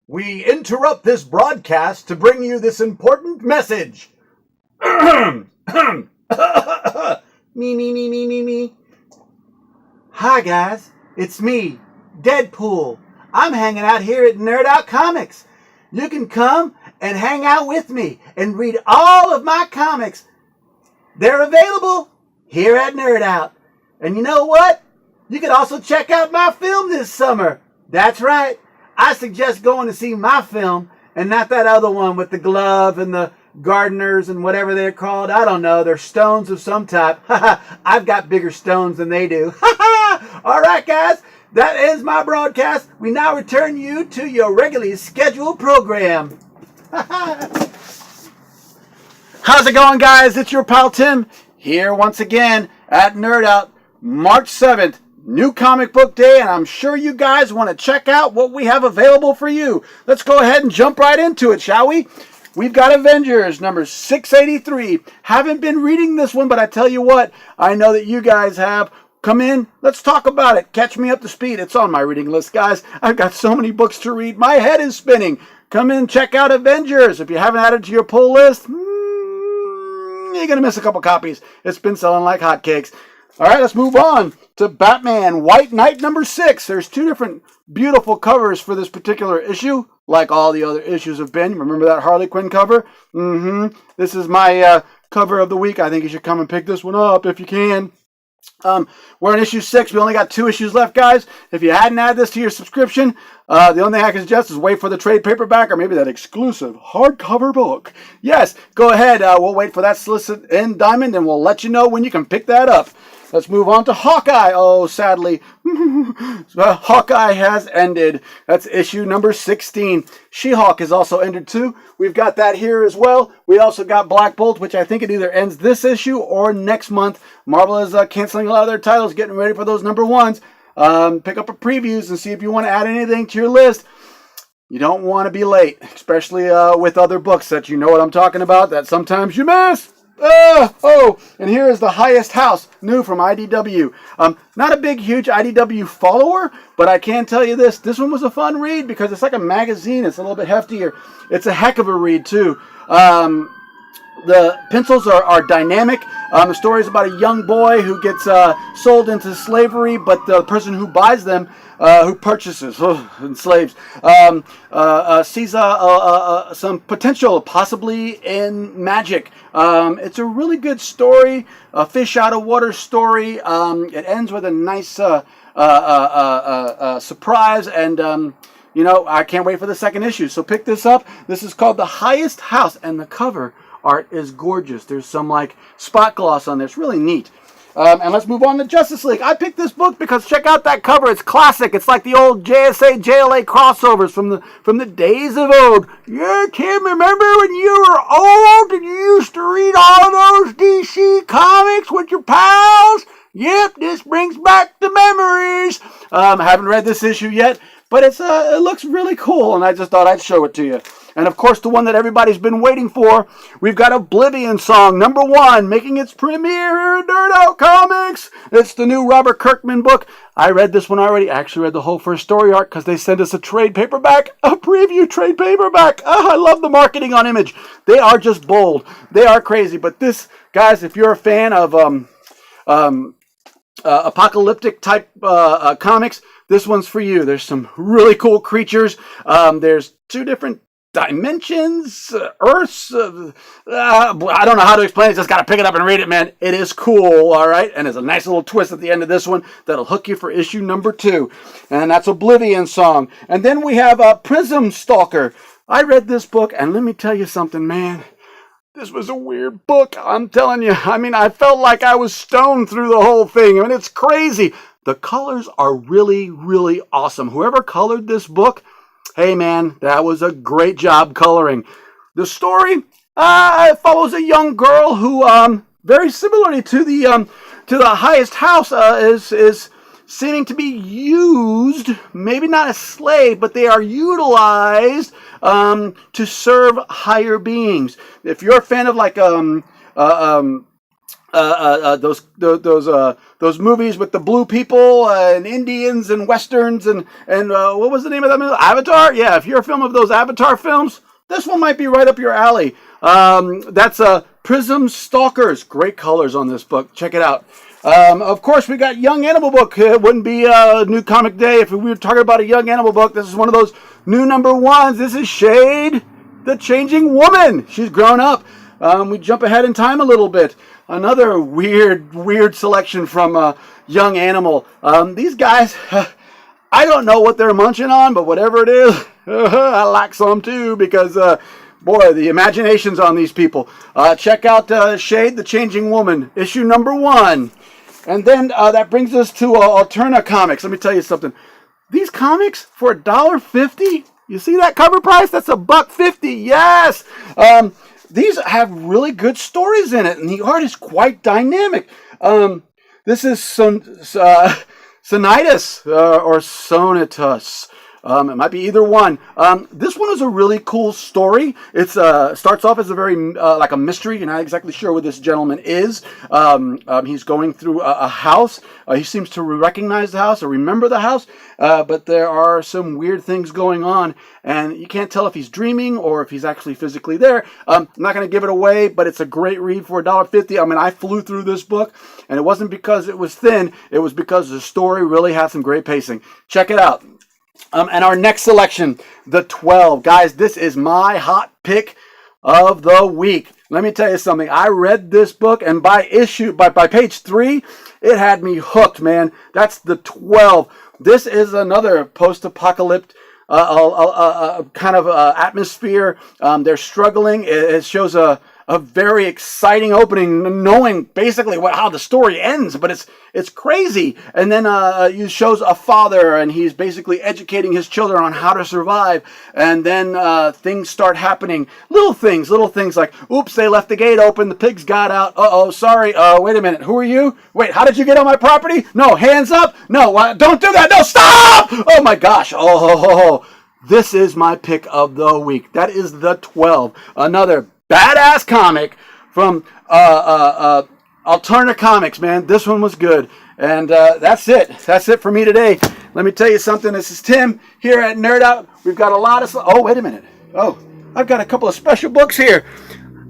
We interrupt this broadcast to bring you this important message. Me. Hi, guys. It's me, Deadpool. I'm hanging out here at Nerd Out Comics. You can come and hang out with me and read all of my comics. They're available here at Nerd Out. And you know what? You can also check out my film this summer. That's right. I suggest going to see my film and not that other one with the glove and the gardeners and whatever they're called. I don't know. They're stones of some type. I've got bigger stones than they do. All right, guys. That ends my broadcast. We now return you to your regularly scheduled program. How's it going, guys? It's your pal Tim here once again at Nerd Out, March 7th. New comic book day, and I'm sure you guys want to check out what we have available for you. Let's go ahead and jump right into it, shall we? We've got Avengers number 683. Haven't been reading this one, but I tell you what, I know that you guys have. Come in, let's talk about it. Catch me up to speed. It's on my reading list, guys. I've got so many books to read. My head is spinning. Come in, check out Avengers. If you haven't added to your pull list, you're going to miss a couple copies. It's been selling like hotcakes. All right, let's move on to Batman White Knight number 6. There's two different beautiful covers for this particular issue, like all the other issues have been. Remember that Harley Quinn cover? This is my cover of the week. I think you should come and pick this one up if you can. We're in issue 6. We only got 2 issues left, guys. If you hadn't added this to your subscription, the only thing I can suggest is wait for the trade paperback or maybe that exclusive hardcover book. Yes, go ahead. We'll wait for that solicit in Diamond, and we'll let you know when you can pick that up. Let's move on to Hawkeye. Oh, sadly, Hawkeye has ended. That's issue number 16. She-Hulk has also ended too. We've got that here as well. We also got Black Bolt, which I think it either ends this issue or next month. Marvel is canceling a lot of their titles, getting ready for those number ones. Pick up a previews and see if you want to add anything to your list. You don't want to be late, especially with other books that you know what I'm talking about, that sometimes you miss. And here is The Highest House, new from IDW. Not a big, huge IDW follower, but I can tell you this. This one was a fun read because it's like a magazine. It's a little bit heftier. It's a heck of a read, too. The pencils are dynamic. The story is about a young boy who gets sold into slavery, but the person who buys them, who purchases, enslaves, sees some potential, possibly in magic. It's a really good story, a fish out of water story. It ends with a nice surprise, and I can't wait for the second issue. So pick this up. This is called The Highest House, and the cover art is gorgeous. There's some like spot gloss on there. It's really neat. And let's move on to Justice League. I picked this book because check out that cover. It's classic. It's like the old JSA, JLA crossovers from the days of old. Yeah, Tim, remember when you were old and you used to read all those DC comics with your pals? Yep, this brings back the memories. I haven't read this issue yet, but it looks really cool, and I just thought I'd show it to you. And of course, the one that everybody's been waiting for, we've got Oblivion Song, number 1, making its premiere here at Nerd Out Comics. It's the new Robert Kirkman book. I read this one already. I actually read the whole first story arc because they sent us a trade paperback, a preview trade paperback. Oh, I love the marketing on Image. They are just bold. They are crazy. But this, guys, if you're a fan of apocalyptic type comics, this one's for you. There's some really cool creatures. There's 2 different dimensions, Earths. I don't know how to explain it. Just got to pick it up and read it, man. It is cool, all right? And there's a nice little twist at the end of this one that'll hook you for issue number 2. And that's Oblivion Song. And then we have Prism Stalker. I read this book, and let me tell you something, man. This was a weird book, I'm telling you. I mean, I felt like I was stoned through the whole thing. I mean, it's crazy. The colors are really, really awesome. Whoever colored this book, hey man, that was a great job coloring. The story follows a young girl who, very similarly to the Highest House, is seeming to be used, maybe not as slave, but they are utilized to serve higher beings. If you're a fan of like those movies with the blue people and Indians and westerns and what was the name of that movie? Avatar. Yeah, if you're a fan of those Avatar films, this one might be right up your alley. That's Prism Stalkers. Great colors on this book. Check it out. Of course, we got Young Animal book. It wouldn't be a new comic day if we were talking about a Young Animal book. This is one of those new #1s. This is Shade, the Changing Woman. She's grown up. We jump ahead in time a little bit. Another weird selection from Young Animal. These guys, I don't know what they're munching on, but whatever it is, I like some too because, boy, the imagination's on these people. Check out Shade, the Changing Woman, issue #1. And then that brings us to Alterna Comics. Let me tell you something. These comics for $1.50, you see that cover price? That's $1.50. Yes! These have really good stories in it, and the art is quite dynamic. This is Sonitus or Sonitus. It might be either one. This one is a really cool story. It starts off as a very like a mystery. You're not exactly sure what this gentleman is. He's going through a house. He seems to recognize the house or remember the house, but there are some weird things going on, and you can't tell if he's dreaming or if he's actually physically there. I'm not going to give it away, but it's a great read for $1.50. I mean, I flew through this book, and it wasn't because it was thin. It was because the story really has some great pacing. Check it out. And our next selection, the 12. Guys, this is my hot pick of the week. Let me tell you something. I read this book, and by page 3, it had me hooked, man. That's the 12. This is another post-apocalyptic kind of atmosphere. They're struggling. It shows a very exciting opening, knowing basically how the story ends, but it's crazy. And then it shows a father, and he's basically educating his children on how to survive. And then things start happening, little things like, oops, they left the gate open, the pigs got out. Uh-oh, sorry. Wait a minute, who are you? Wait, how did you get on my property? No, hands up. No, don't do that. No, stop! Oh my gosh. Oh. This is my pick of the week. That is the 12. Another badass comic from Alterna Comics, man. This one was good. And that's it. That's it for me today. Let me tell you something. This is Tim here at Nerd Out. We've got a lot of... Oh, wait a minute. Oh, I've got a couple of special books here.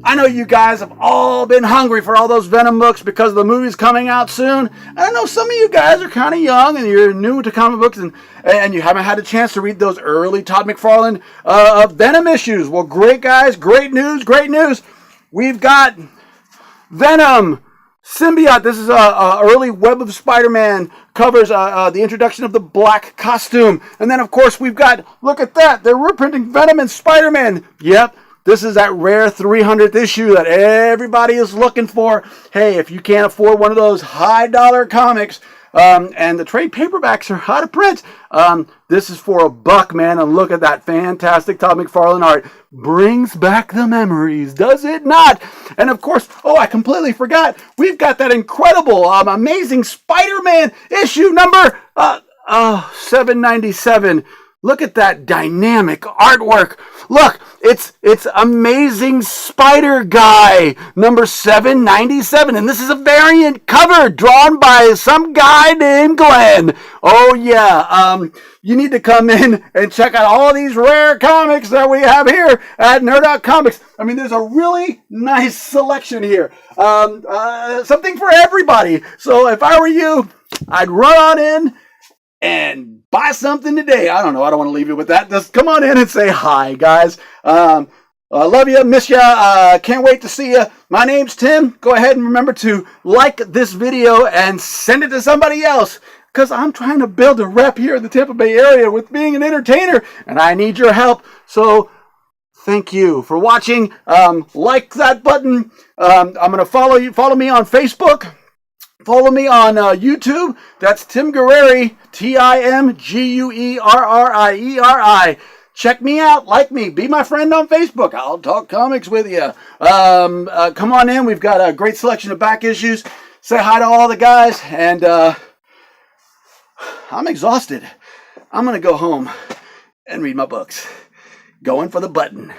I know you guys have all been hungry for all those Venom books because the movie's coming out soon. And I know some of you guys are kind of young and you're new to comic books and you haven't had a chance to read those early Todd McFarlane Venom issues. Well, great, guys. Great news. We've got Venom Symbiote. This is a early Web of Spider-Man covers the introduction of the black costume. And then, of course, we've got, look at that. They're reprinting Venom and Spider-Man. Yep. This is that rare 300th issue that everybody is looking for. Hey, if you can't afford one of those high-dollar comics, and the trade paperbacks are out of print, this is for $1, man. And look at that fantastic Todd McFarlane art. Brings back the memories, does it not? And of course, I completely forgot. We've got that incredible, amazing Spider-Man issue number 797. Look at that dynamic artwork. Look, it's Amazing Spider Guy, number 797. And this is a variant cover drawn by some guy named Glenn. Oh, yeah. You need to come in and check out all these rare comics that we have here at Nerd Out Comics. I mean, there's a really nice selection here. Something for everybody. So if I were you, I'd run on in and buy something today. I don't know. I don't want to leave you with that. Just come on in and say hi, guys. I love you. Miss you. Can't wait to see you. My name's Tim. Go ahead and remember to like this video and send it to somebody else, because I'm trying to build a rep here in the Tampa Bay area with being an entertainer, and I need your help. So thank you for watching. Like that button. I'm going to follow me on Facebook. Follow me on YouTube. That's Tim Guerrieri, TimGuerrieri. Check me out. Like me. Be my friend on Facebook. I'll talk comics with you. Come on in. We've got a great selection of back issues. Say hi to all the guys. And I'm exhausted. I'm going to go home and read my books. Going for the button.